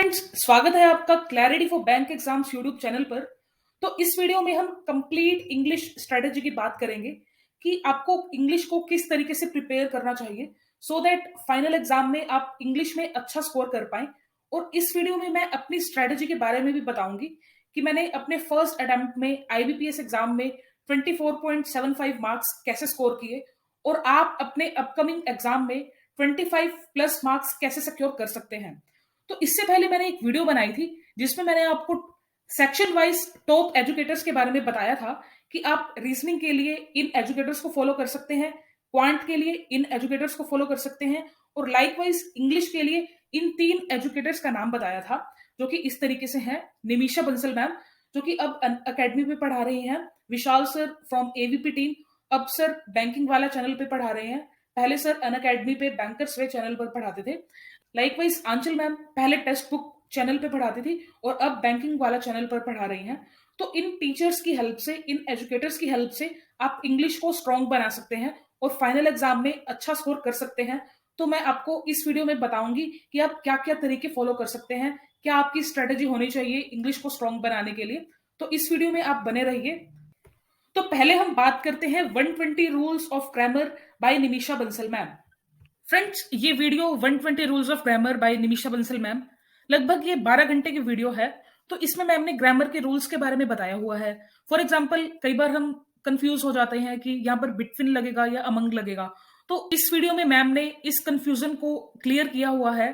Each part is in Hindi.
फ्रेंड्स, स्वागत है आपका clarity for bank exams YouTube channel पर। तो इस वीडियो में हम कंप्लीट इंग्लिश स्ट्रेटेजी की बात करेंगे कि आपको इंग्लिश को किस तरीके से प्रिपेयर करना चाहिए सो दैट फाइनल एग्जाम में आप इंग्लिश में अच्छा स्कोर कर पाएं। और इस वीडियो में मैं अपनी स्ट्रेटेजी के बारे में भी बताऊंगी कि मैंने अपने फर्स्ट अटेम्प्ट में आईबीपीएस एग्जाम में 24.75 मार्क्स कैसे स्कोर किए और आप अपने अपकमिंग एग्जाम में 25 प्लस मार्क्स कैसे सिक्योर कर सकते हैं। तो इससे पहले मैंने एक वीडियो बनाई थी जिसमें मैंने आपको सेक्शन वाइज टॉप एजुकेटर्स के बारे में बताया था कि आप रीजनिंग के लिए इन एजुकेटर्स को फॉलो कर सकते हैं, क्वांट के लिए इन एजुकेटर्स को फॉलो कर सकते हैं और लाइकवाइज इंग्लिश के लिए इन 3 एजुकेटर्स का नाम बताया था, जो कि इस तरीके से हैं। निमिषा बंसल मैम, जो कि अब अकेडमी पे पढ़ा रही हैं। विशाल सर फ्रॉम एवीपी टीम, अब सर बैंकिंग वाला चैनल पे पढ़ा रहे हैं। पहले सर अन अकेडमी पे बैंकर्स वे चैनल पर पढ़ाते थे। लाइकवाइज आंचल मैम पहले टेक्स्ट बुक चैनल पे पढ़ाती थी और अब बैंकिंग वाला चैनल पर पढ़ा रही हैं। तो इन टीचर्स की हेल्प से, इन एजुकेटर्स की हेल्प से आप इंग्लिश को स्ट्रॉन्ग बना सकते हैं और फाइनल एग्जाम में अच्छा स्कोर कर सकते हैं। तो मैं आपको इस वीडियो में बताऊंगी कि आप क्या क्या तरीके फॉलो कर सकते हैं, क्या आपकी स्ट्रेटेजी होनी चाहिए इंग्लिश को स्ट्रॉन्ग बनाने के लिए। तो इस वीडियो में आप बने रहिए। तो पहले हम बात करते हैं 120 rules of grammar by Nimisha Bansal ma'am. Friends, ये video 120 rules of grammar by Nimisha Bansal ma'am, लगभग ये 12 घंटे की वीडियो है। तो इसमें मैम ने ग्रामर के रूल्स के बारे में बताया हुआ है। फॉर एग्जाम्पल, कई बार हम कंफ्यूज हो जाते हैं कि यहाँ पर बिटवीन लगेगा या अमंग लगेगा। तो इस वीडियो में मैम ने इस कंफ्यूजन को क्लियर किया हुआ है।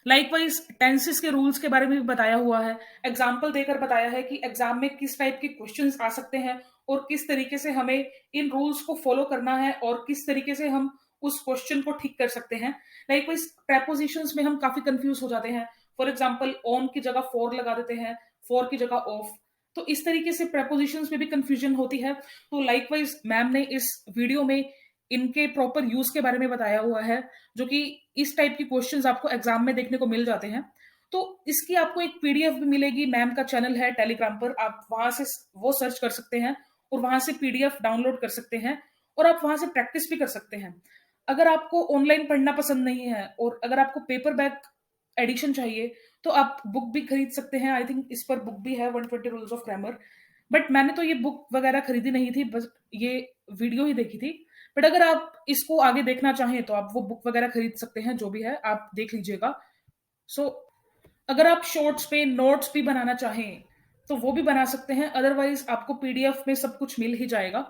लाइकवाइज टेंसेस के रूल्स के बारे में भी बताया हुआ है, एग्जाम्पल देकर बताया है कि एग्जाम में किस टाइप के क्वेश्चंस आ सकते हैं और किस तरीके से हमें इन रूल्स को फॉलो करना है और किस तरीके से हम उस क्वेश्चन को ठीक कर सकते हैं। लाइकवाइज प्रेपोजिशंस में हम काफी कंफ्यूज हो जाते हैं। फॉर एग्जाम्पल, ऑन की जगह फॉर लगा देते हैं, फॉर की जगह ऑफ। तो इस तरीके से प्रेपोजिशंस में भी कंफ्यूजन होती है। तो लाइकवाइज मैम ने इस वीडियो में इनके प्रॉपर यूज के बारे में बताया हुआ है, जो कि इस टाइप की क्वेश्चंस आपको एग्जाम में देखने को मिल जाते हैं। तो इसकी आपको एक पीडीएफ भी मिलेगी। मैम का चैनल है टेलीग्राम पर, आप वहां से वो सर्च कर सकते हैं और वहां से पीडीएफ डाउनलोड कर सकते हैं और आप वहां से प्रैक्टिस भी कर सकते हैं। अगर आपको ऑनलाइन पढ़ना पसंद नहीं है और अगर आपको पेपर बैक एडिशन चाहिए तो आप बुक भी खरीद सकते हैं। आई थिंक इस पर बुक भी है, 120 रूल्स ऑफ ग्रामर। बट मैंने तो ये बुक वगैरह खरीदी नहीं थी, बस ये वीडियो ही देखी थी। बट अगर आप इसको आगे देखना चाहें तो आप वो बुक वगैरह खरीद सकते हैं, जो भी है आप देख लीजिएगा। सो अगर आप शॉर्ट्स पे नोट्स भी बनाना चाहें तो वो भी बना सकते हैं, अदरवाइज आपको पीडीएफ में सब कुछ मिल ही जाएगा।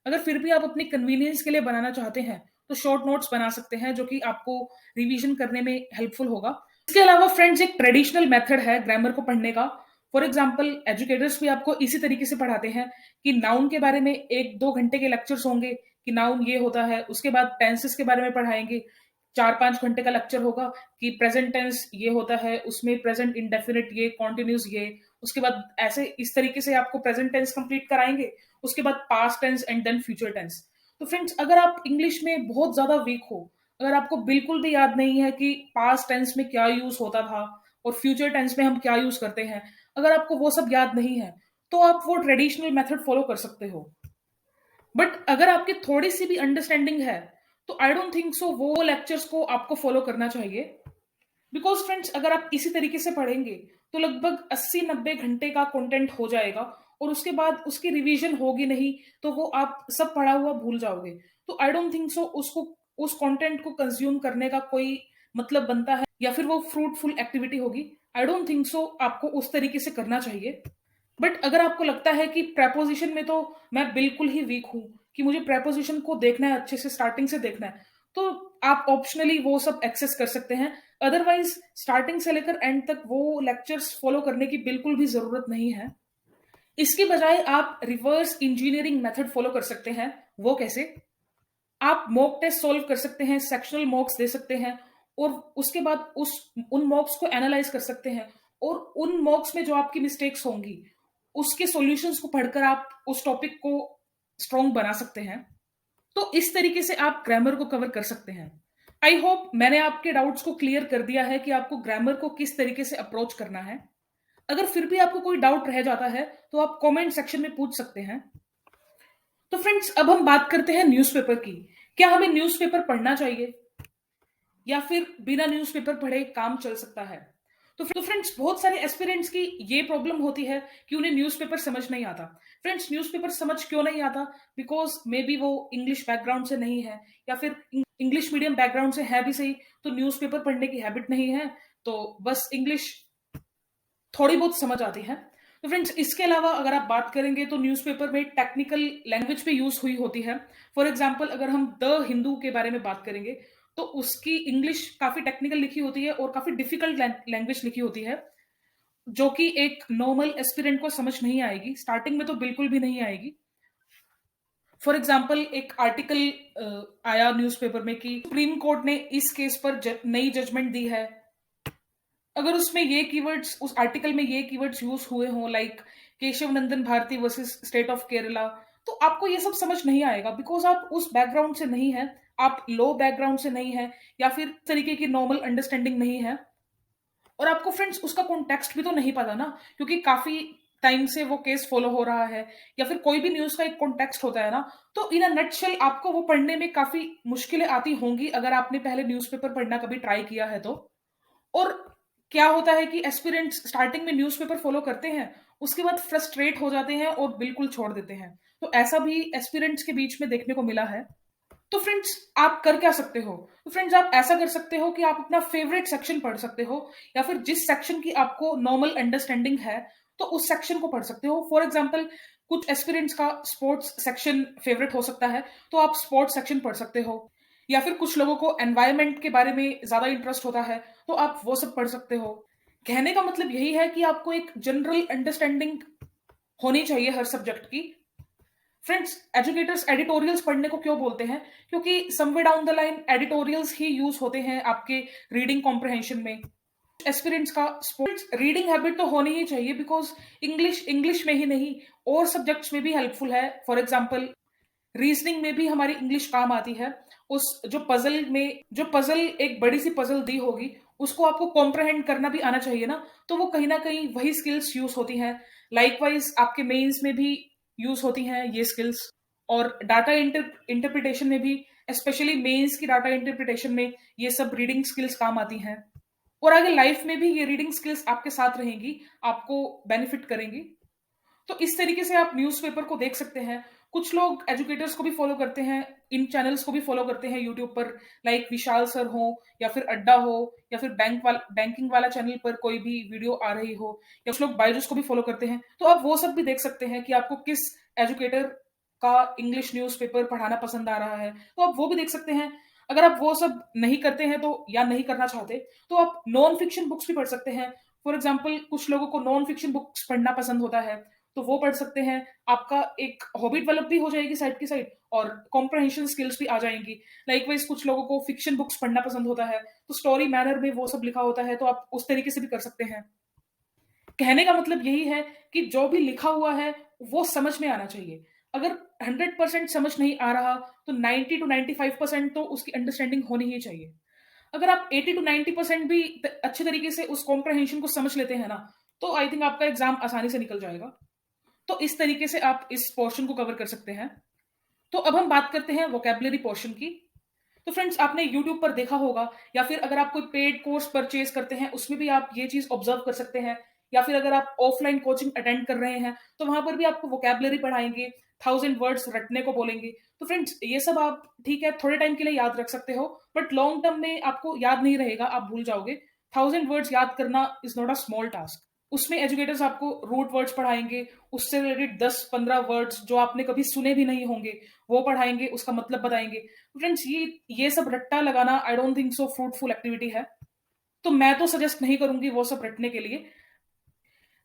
अगर फिर भी आप अपनी कन्वीनियंस के लिए बनाना चाहते हैं तो शॉर्ट नोट्स बना सकते हैं, जो कि आपको रिवीजन करने में हेल्पफुल होगा। इसके अलावा फ्रेंड्स, एक ट्रेडिशनल मेथड है ग्रामर को पढ़ने का। फॉर एग्जाम्पल, एजुकेटर्स भी आपको इसी तरीके से पढ़ाते हैं कि नाउन के बारे में 1-2 घंटे के लेक्चर्स होंगे कि नाउन ये होता है। उसके बाद टेंसेस के बारे में पढ़ाएंगे, 4-5 घंटे का लेक्चर होगा कि प्रेजेंट टेंस ये होता है, उसमें प्रेजेंट इंडेफिनिट ये, कॉन्टिन्यूस ये। उसके बाद ऐसे इस तरीके से आपको प्रेजेंट टेंस कंप्लीट कराएंगे। उसके बाद past tense and then future tense. तो फ्रेंड्स, अगर आप इंग्लिश में बहुत ज्यादा वीक हो, अगर आपको बिल्कुल भी याद नहीं है कि पास्ट टेंस में क्या यूज होता था और फ्यूचर टेंस में हम क्या यूज करते हैं, अगर आपको वो सब याद नहीं है तो आप वो ट्रेडिशनल मेथड फॉलो कर सकते हो। बट अगर आपकी थोड़ी सी भी अंडरस्टैंडिंग है तो आई डोंट थिंक सो वो लेक्चर्स को आपको फॉलो करना चाहिए। बिकॉज फ्रेंड्स, अगर आप इसी तरीके से पढ़ेंगे तो लगभग 80-90 घंटे का कंटेंट हो जाएगा और उसके बाद उसकी रिवीजन होगी नहीं, तो वो आप सब पढ़ा हुआ भूल जाओगे। तो आई डोंट थिंक सो उसको, उस कंटेंट को कंज्यूम करने का कोई मतलब बनता है या फिर वो फ्रूटफुल एक्टिविटी होगी। आई डोंट थिंक सो आपको उस तरीके से करना चाहिए। बट अगर आपको लगता है कि प्रेपोजिशन में तो मैं बिल्कुल ही वीक हूं, कि मुझे प्रेपोजिशन को देखना है अच्छे से, स्टार्टिंग से देखना है, तो आप ऑप्शनली वो सब एक्सेस कर सकते हैं। अदरवाइज स्टार्टिंग से लेकर एंड तक वो लेक्चर्स फॉलो करने की बिल्कुल भी जरूरत नहीं है। इसके बजाय आप रिवर्स इंजीनियरिंग मेथड फॉलो कर सकते हैं। वो कैसे? आप मॉक टेस्ट सॉल्व कर सकते हैं, सेक्शनल मॉक्स दे सकते हैं और उसके बाद उन मॉक्स को एनालाइज कर सकते हैं और उन मॉक्स में जो आपकी मिस्टेक्स होंगी उसके सॉल्यूशंस को पढ़कर आप उस टॉपिक को स्ट्रॉन्ग बना सकते हैं। तो इस तरीके से आप ग्रामर को कवर कर सकते हैं। आई होप मैंने आपके डाउट्स को क्लियर कर दिया है कि आपको ग्रामर को किस तरीके से अप्रोच करना है। अगर फिर भी आपको कोई डाउट रह जाता है तो आप कमेंट सेक्शन में पूछ सकते हैं। तो फ्रेंड्स, अब हम बात करते हैं न्यूज़पेपर की। क्या हमें न्यूज़पेपर पढ़ना चाहिए या फिर बिना न्यूज़पेपर पढ़े काम चल सकता है? तो फ्रेंड्स बहुत सारे एस्पिरेंट्स की ये प्रॉब्लम होती है कि उन्हें न्यूज़पेपर समझ नहीं आता। फ्रेंड्स न्यूज़पेपर समझ क्यों नहीं आता? बिकॉज़ मे बी वो इंग्लिश बैकग्राउंड से नहीं है या फिर इंग्लिश मीडियम बैकग्राउंड से है भी सही, तो न्यूज़पेपर पढ़ने की हैबिट नहीं है, तो बस इंग्लिश थोड़ी बहुत समझ आती है। तो फ्रेंड्स इसके अलावा अगर आप बात करेंगे तो न्यूज़पेपर में टेक्निकल लैंग्वेज भी यूज़ हुई होती है। फॉर एग्ज़ाम्पल अगर हम द हिंदू के बारे में बात करेंगे, तो उसकी इंग्लिश काफ़ी टेक्निकल लिखी होती है और काफ़ी डिफ़िकल्ट लैंग्वेज लिखी होती है, जो कि एक नॉर्मल एस्पिरेंट को समझ नहीं आएगी। स्टार्टिंग में तो बिल्कुल भी नहीं आएगी। फॉर एग्ज़ाम्पल एक आर्टिकल आया न्यूज़पेपर में कि सुप्रीम कोर्ट ने इस केस पर नई जजमेंट दी है। अगर उसमें ये कीवर्ड्स उस आर्टिकल में ये कीवर्ड्स यूज हुए हों like Keshav Nandan Bharati versus state of Kerala, तो आपको ये सब समझ नहीं आएगा बिकॉज आप उस बैकग्राउंड से नहीं है, आप लो बैकग्राउंड से नहीं है या फिर तरीके की नॉर्मल अंडरस्टैंडिंग नहीं है। और आपको फ्रेंड्स उसका कॉन्टेक्स्ट भी तो नहीं पता ना, क्योंकि काफी टाइम से वो केस फॉलो हो रहा है या फिर कोई भी न्यूज का एक कॉन्टेक्स्ट होता है ना। तो इन अ नटशेल आपको वो पढ़ने में काफी मुश्किलें आती होंगी अगर आपने पहले न्यूज़पेपर पढ़ना कभी ट्राई किया है तो। और क्या होता है कि एस्पिरेंट्स स्टार्टिंग में न्यूज़पेपर फॉलो करते हैं, उसके बाद फ्रस्ट्रेट हो जाते हैं और बिल्कुल छोड़ देते हैं। तो ऐसा भी एस्पिरेंट्स के बीच में देखने को मिला है। तो फ्रेंड्स आप कर क्या सकते हो? तो फ्रेंड्स आप ऐसा कर सकते हो कि आप अपना फेवरेट सेक्शन पढ़ सकते हो या फिर जिस सेक्शन की आपको नॉर्मल अंडरस्टैंडिंग है, तो उस सेक्शन को पढ़ सकते हो। फॉर एग्जाम्पल कुछ एस्पिरेंट्स का स्पोर्ट्स सेक्शन फेवरेट हो सकता है, तो आप स्पोर्ट्स सेक्शन पढ़ सकते हो। या फिर कुछ लोगों को एनवायरनमेंट के बारे में ज्यादा इंटरेस्ट होता है, तो आप वो सब पढ़ सकते हो। कहने का मतलब यही है कि आपको एक जनरल अंडरस्टैंडिंग होनी चाहिए हर सब्जेक्ट की। फ्रेंड्स एजुकेटर्स एडिटोरियल्स पढ़ने को क्यों बोलते हैं? क्योंकि someway down the line editorials ही यूज होते हैं आपके रीडिंग कॉम्प्रहेंशन में। एस्पिरेंट्स का स्पोर्ट्स रीडिंग हैबिट तो होनी ही चाहिए बिकॉज इंग्लिश इंग्लिश में ही नहीं और सब्जेक्ट्स में भी हेल्पफुल है। फॉर एग्जाम्पल रीजनिंग में भी हमारी इंग्लिश काम आती है। उस जो पजल एक बड़ी सी पजल दी होगी, उसको आपको कॉम्प्रहेंड करना भी आना चाहिए ना, तो वो कहीं ना कहीं वही स्किल्स यूज होती हैं। लाइकवाइज आपके मेंस में भी यूज होती हैं ये स्किल्स। और डाटा इंटरप्रिटेशन में भी, स्पेशली मेंस की डाटा इंटरप्रिटेशन में, ये सब रीडिंग स्किल्स काम आती हैं। और आगे लाइफ में भी ये रीडिंग स्किल्स आपके साथ रहेंगी, आपको बेनिफिट करेंगी। तो इस तरीके से आप न्यूज़पेपर को देख सकते हैं। कुछ लोग एजुकेटर्स को भी फॉलो करते हैं, इन चैनल्स को भी फॉलो करते हैं यूट्यूब पर, लाइक विशाल सर हो या फिर अड्डा हो या फिर बैंकिंग वाला चैनल पर कोई भी वीडियो आ रही हो, या कुछ लोग बायजूस को भी फॉलो करते हैं। तो आप वो सब भी देख सकते हैं कि आपको किस एजुकेटर का इंग्लिश न्यूज़पेपर पढ़ाना पसंद आ रहा है, तो आप वो भी देख सकते हैं। अगर आप वो सब नहीं करते हैं तो या नहीं करना चाहते, तो आप नॉन फिक्शन बुक्स भी पढ़ सकते हैं। फॉर एग्जाम्पल कुछ लोगों को नॉन फिक्शन बुक्स पढ़ना पसंद होता है, तो वो पढ़ सकते हैं। आपका एक हॉबी डेवलप भी हो जाएगी साइड की साइड, और कॉम्प्रहेंशन स्किल्स भी आ जाएंगी। लाइकवाइज कुछ लोगों को फिक्शन बुक्स पढ़ना पसंद होता है, तो स्टोरी मैनर में वो सब लिखा होता है, तो आप उस तरीके से भी कर सकते हैं। कहने का मतलब यही है कि जो भी लिखा हुआ है वो समझ में आना चाहिए। अगर 100% समझ नहीं आ रहा, तो 90 to 95% तो उसकी अंडरस्टैंडिंग होनी ही चाहिए। अगर आप 80 to 90% भी अच्छे तरीके से उस कॉम्प्रहेंशन को समझ लेते हैं ना, तो आई थिंक आपका एग्जाम आसानी से निकल जाएगा। तो इस तरीके से आप इस पोर्शन को कवर कर सकते हैं। तो अब हम बात करते हैं वोकेबलरी पोर्शन की। तो फ्रेंड्स आपने यूट्यूब पर देखा होगा, या फिर अगर आप कोई पेड कोर्स परचेज करते हैं उसमें भी आप ये चीज ऑब्जर्व कर सकते हैं, या फिर अगर आप ऑफलाइन कोचिंग अटेंड कर रहे हैं तो वहां पर भी आपको वोकेबलरी पढ़ाएंगे, 1000 वर्ड्स रटने को बोलेंगे। तो फ्रेंड्स ये सब आप ठीक है थोड़े टाइम के लिए याद रख सकते हो, बट लॉन्ग टर्म में आपको याद नहीं रहेगा, आप भूल जाओगे। 1000 वर्ड्स याद करना is not a small task. उसमें एजुकेटर्स आपको रूट वर्ड्स पढ़ाएंगे, उससे रिलेटेड 10-15 वर्ड्स जो आपने कभी सुने भी नहीं होंगे वो पढ़ाएंगे, उसका मतलब बताएंगे। फ्रेंड्स ये सब रट्टा लगाना I don't think so fruitful activity है। तो मैं तो सजेस्ट नहीं करूंगी वो सब रटने के लिए।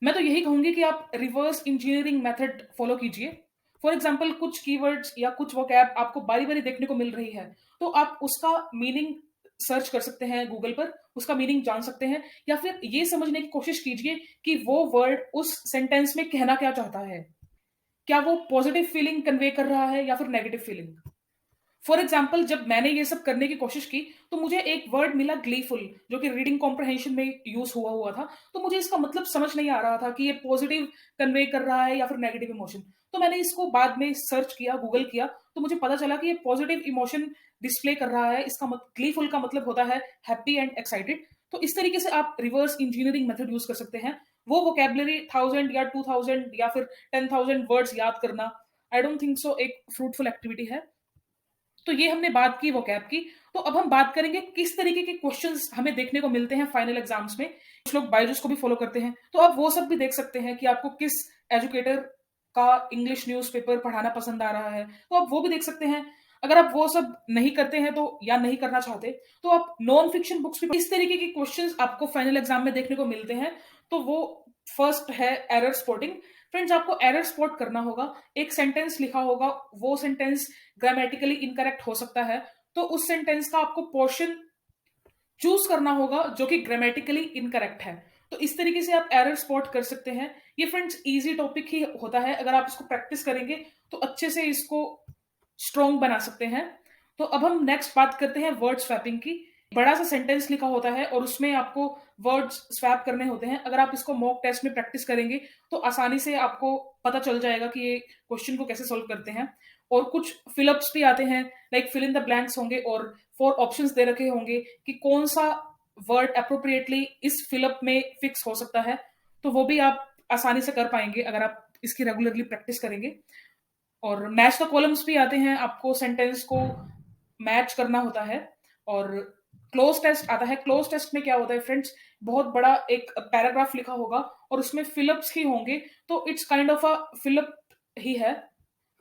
मैं तो यही कहूंगी कि आप रिवर्स इंजीनियरिंग मेथड फॉलो कीजिए। फॉर एग्जाम्पल कुछ कीवर्ड्स या कुछ वोकैब आपको बारी बारी देखने को मिल रही है, तो आप उसका मीनिंग सर्च कर सकते हैं गूगल पर, उसका मीनिंग जान सकते हैं, या फिर ये समझने की कोशिश कीजिए कि वो वर्ड उस सेंटेंस में कहना क्या चाहता है। क्या वो पॉजिटिव फीलिंग कन्वे कर रहा है या फिर नेगेटिव फीलिंग। फॉर एग्जाम्पल जब मैंने ये सब करने की कोशिश की, तो मुझे एक वर्ड मिला ग्लीफुल, जो कि रीडिंग कॉम्प्रहेंशन में यूज हुआ हुआ था। तो मुझे इसका मतलब समझ नहीं आ रहा था कि ये पॉजिटिव कन्वे कर रहा है या फिर नेगेटिव इमोशन। तो मैंने इसको बाद में सर्च किया, गूगल किया, तो मुझे पता चला कि ये पॉजिटिव इमोशन डिस्प्ले कर रहा है। इसका ग्लीफुल का मतलब होता है हैप्पी एंड एक्साइटेड। तो इस तरीके से आप रिवर्स इंजीनियरिंग मेथड यूज कर सकते हैं। वो वोकेबलरी 1000 या 2000 या फिर 10,000 वर्ड्स याद करना, आई डोंट थिंक सो एक फ्रूटफुल एक्टिविटी है। तो ये हमने बात की वोकैब की। तो अब हम बात करेंगे किस तरीके के क्वेश्चंस हमें देखने को मिलते हैं फाइनल एग्जाम्स में। कुछ लोग बायजूस को भी फॉलो करते हैं, तो आप वो सब भी देख सकते हैं कि आपको किस एजुकेटर का इंग्लिश न्यूज़पेपर पढ़ाना पसंद आ रहा है, तो आप वो भी देख सकते हैं। अगर आप वो सब नहीं करते हैं तो या नहीं करना चाहते, तो आप नॉन फिक्शन बुक्स भी इस तरीके के क्वेश्चंस आपको फाइनल एग्जाम में देखने को मिलते हैं। तो वो फर्स्ट है एरर स्पॉटिंग। फ्रेंड्स, आपको एरर स्पॉट करना होगा। एक सेंटेंस लिखा होगा, वो सेंटेंस ग्रामेटिकली इनकरेक्ट हो सकता है, तो उस सेंटेंस का आपको पोर्शन चूज करना होगा जो कि ग्रामेटिकली इनकरेक्ट है। तो इस तरीके से आप एरर स्पॉट कर सकते हैं। ये फ्रेंड्स इजी टॉपिक ही होता है, अगर आप इसको प्रैक्टिस करेंगे तो अच्छे से इसको स्ट्रॉन्ग बना सकते हैं। तो अब हम नेक्स्ट बात करते हैं वर्ड स्वैपिंग की। बड़ा सा सेंटेंस लिखा होता है और उसमें आपको वर्ड्स स्वैप करने होते हैं। अगर आप इसको मॉक टेस्ट में प्रैक्टिस करेंगे तो आसानी से आपको पता चल जाएगा कि ये क्वेश्चन को कैसे सोल्व करते हैं। और कुछ फिलअप्स भी आते हैं, like fill in the blanks होंगे और 4 ऑप्शंस दे रखे होंगे कि कौन सा वर्ड अप्रोप्रिएटली इस फिलअप में फिक्स हो सकता है। तो वो भी आप आसानी से कर पाएंगे अगर आप इसकी रेगुलरली प्रैक्टिस करेंगे। और मैच द कॉलम्स भी आते हैं, आपको सेंटेंस को मैच करना होता है। और क्लोज टेस्ट आता है। क्लोज टेस्ट में क्या होता है फ्रेंड्स, बहुत बड़ा एक पैराग्राफ लिखा होगा और उसमें फिलअप्स ही होंगे, तो it's kind of a fill up ही है।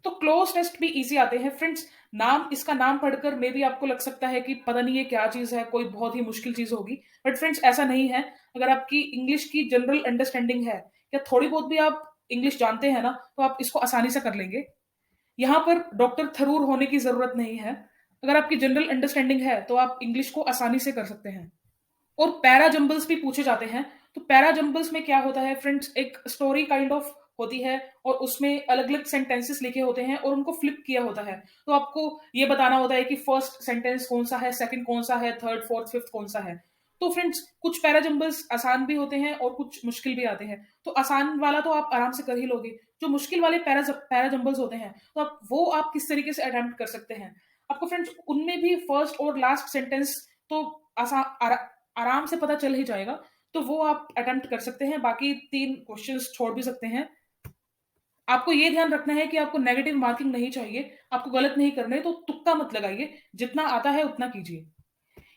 तो क्लोज टेस्ट भी इजी आते हैं फ्रेंड्स। नाम, इसका नाम पढ़कर मे भी आपको लग सकता है कि पता नहीं ये क्या चीज है, कोई बहुत ही मुश्किल चीज होगी, बट फ्रेंड्स ऐसा नहीं है। अगर आपकी इंग्लिश की जनरल अंडरस्टैंडिंग है या थोड़ी बहुत भी आप इंग्लिश जानते हैं ना, तो आप इसको आसानी से कर लेंगे। यहाँ पर डॉक्टर थरूर होने की जरूरत नहीं है। अगर आपकी जनरल अंडरस्टैंडिंग है तो आप इंग्लिश को आसानी से कर सकते हैं। और पैरा जंबल्स भी पूछे जाते हैं। तो पैरा जंबल्स में क्या होता है फ्रेंड्स, एक स्टोरी काइंड ऑफ होती है और उसमें अलग अलग सेंटेंसेस लिखे होते हैं और उनको फ्लिप किया होता है। तो आपको ये बताना होता है कि फर्स्ट सेंटेंस कौन सा है, सेकंड कौन सा है, थर्ड फोर्थ फिफ्थ कौन सा है। तो फ्रेंड्स कुछ पैरा जंबल्स आसान भी होते हैं और कुछ मुश्किल भी आते हैं। तो आसान वाला तो आप आराम से कर ही लोगे। जो मुश्किल वाले पैरा जंबल्स होते हैं, तो आप किस तरीके से अटेम्प्ट कर सकते हैं। आपको फ्रेंड्स उनमें भी फर्स्ट और लास्ट सेंटेंस तो आसान आराम से पता चल ही जाएगा, तो वो आप अटेम्प्ट कर सकते हैं। बाकी 3 क्वेश्चंस छोड़ भी सकते हैं। आपको ये ध्यान रखना है कि आपको नेगेटिव मार्किंग नहीं चाहिए, आपको गलत नहीं करने, तो तुक्का मत लगाइए, जितना आता है उतना कीजिए।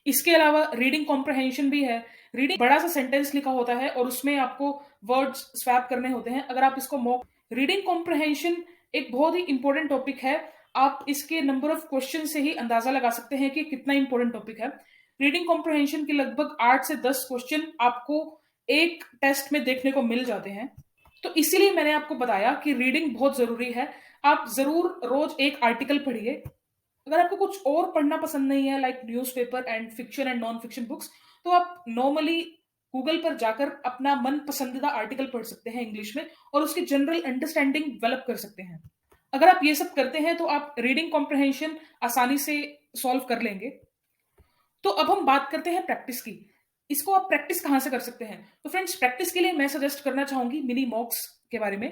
इसके अलावा रीडिंग कॉम्प्रहेंशन भी है। रीडिंग बड़ा सा सेंटेंस लिखा होता है और उसमें आपको वर्ड्स स्वैप करने होते हैं। अगर आप इसको मॉक रीडिंग कॉम्प्रहेंशन एक बहुत ही इंपॉर्टेंट टॉपिक है। आप इसके नंबर ऑफ क्वेश्चन से ही अंदाजा लगा सकते हैं कि कितना इंपॉर्टेंट टॉपिक है। रीडिंग कॉम्प्रहेंशन के लगभग 8 से 10 क्वेश्चन आपको एक टेस्ट में देखने को मिल जाते हैं। तो इसीलिए मैंने आपको बताया कि रीडिंग बहुत जरूरी है। आप जरूर रोज एक आर्टिकल पढ़िए। अगर आपको कुछ और पढ़ना पसंद नहीं है, like newspaper and fiction and non fiction books, तो आप नॉर्मली गूगल पर जाकर अपना मन पसंदीदा आर्टिकल पढ़ सकते हैं इंग्लिश में और उसकी जनरल अंडरस्टैंडिंग डेवलप कर सकते हैं। अगर आप ये सब करते हैं तो आप रीडिंग कॉम्प्रहेंशन आसानी से सॉल्व कर लेंगे। तो अब हम बात करते हैं प्रैक्टिस की। इसको आप प्रैक्टिस कहाँ से कर सकते हैं? तो फ्रेंड्स प्रैक्टिस के लिए मैं सजेस्ट करना चाहूंगी मिनी मॉक्स के बारे में।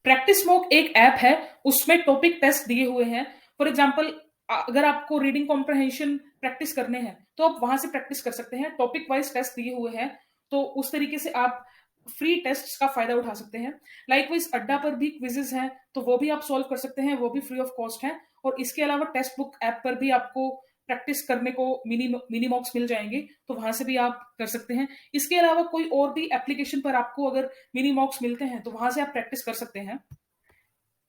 प्रैक्टिस मॉक एक ऐप है, उसमें टॉपिक टेस्ट दिए हुए हैं। फॉर एग्जाम्पल, अगर आपको रीडिंग कॉम्प्रहेंशन प्रैक्टिस करने हैं तो आप वहां से प्रैक्टिस कर सकते हैं। टॉपिक वाइज टेस्ट दिए हुए हैं, तो उस तरीके से आप फ्री टेस्ट का फायदा उठा सकते हैं। लाइकवाइज अड्डा पर भी क्विजेज हैं, तो वो भी आप सॉल्व कर सकते हैं, वो भी फ्री ऑफ कॉस्ट है। और इसके अलावा टेक्स्ट बुक ऐप पर भी आपको प्रैक्टिस करने को मिनी मॉक्स मिल जाएंगे, तो वहां से भी आप कर सकते हैं। इसके अलावा कोई और भी एप्लीकेशन पर आपको अगर मिनी मॉक्स मिलते हैं तो वहां से आप प्रैक्टिस कर सकते हैं।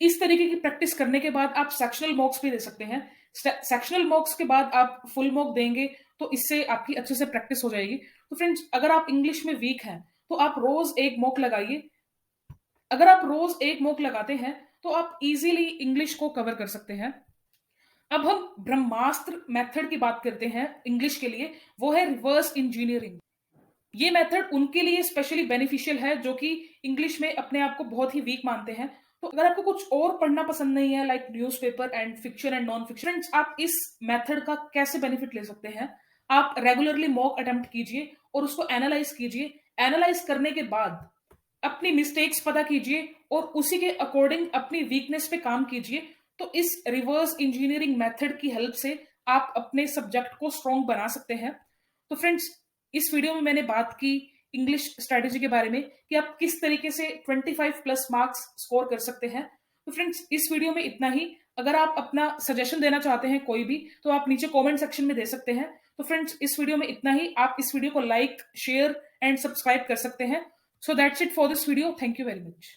इस तरीके की प्रैक्टिस करने के बाद आप सेक्शनल मॉक्स भी दे सकते हैं। सेक्शनल मॉक्स के बाद आप फुल मॉक देंगे, तो इससे आपकी अच्छे से प्रैक्टिस हो जाएगी। तो फ्रेंड्स अगर आप इंग्लिश में वीक हैं तो आप रोज एक मॉक लगाइए। अगर आप रोज एक मॉक लगाते हैं तो आप इजीली इंग्लिश को कवर कर सकते हैं। अब हम ब्रह्मास्त्र मेथड की बात करते हैं इंग्लिश के लिए, वो है रिवर्स इंजीनियरिंग। ये मेथड उनके लिए स्पेशली बेनिफिशियल है जो कि इंग्लिश में अपने आप को बहुत ही वीक मानते हैं। तो अगर आपको कुछ और पढ़ना पसंद नहीं है, like newspaper and fiction and non fiction, आप इस मेथड का कैसे बेनिफिट ले सकते हैं? आप रेगुलरली मॉक अटेम्प्ट कीजिए और उसको एनालाइज कीजिए। एनालाइज करने के बाद अपनी मिस्टेक्स पता कीजिए और उसी के अकॉर्डिंग अपनी वीकनेस पे काम कीजिए। तो इस रिवर्स इंजीनियरिंग मेथड की हेल्प से आप अपने सब्जेक्ट को स्ट्रॉन्ग बना सकते हैं। तो फ्रेंड्स इस वीडियो में मैंने बात की इंग्लिश स्ट्रैटेजी के बारे में कि आप किस तरीके से 25 प्लस मार्क्स स्कोर कर सकते हैं। तो फ्रेंड्स, इस वीडियो में इतना ही। अगर आप अपना सजेशन देना चाहते हैं कोई भी, तो आप नीचे कमेंट सेक्शन में दे सकते हैं। तो फ्रेंड्स, इस वीडियो में इतना ही। आप इस वीडियो को लाइक, शेयर एंड सब्सक्राइब कर सकते हैं। So that's it for this video. Thank you very much.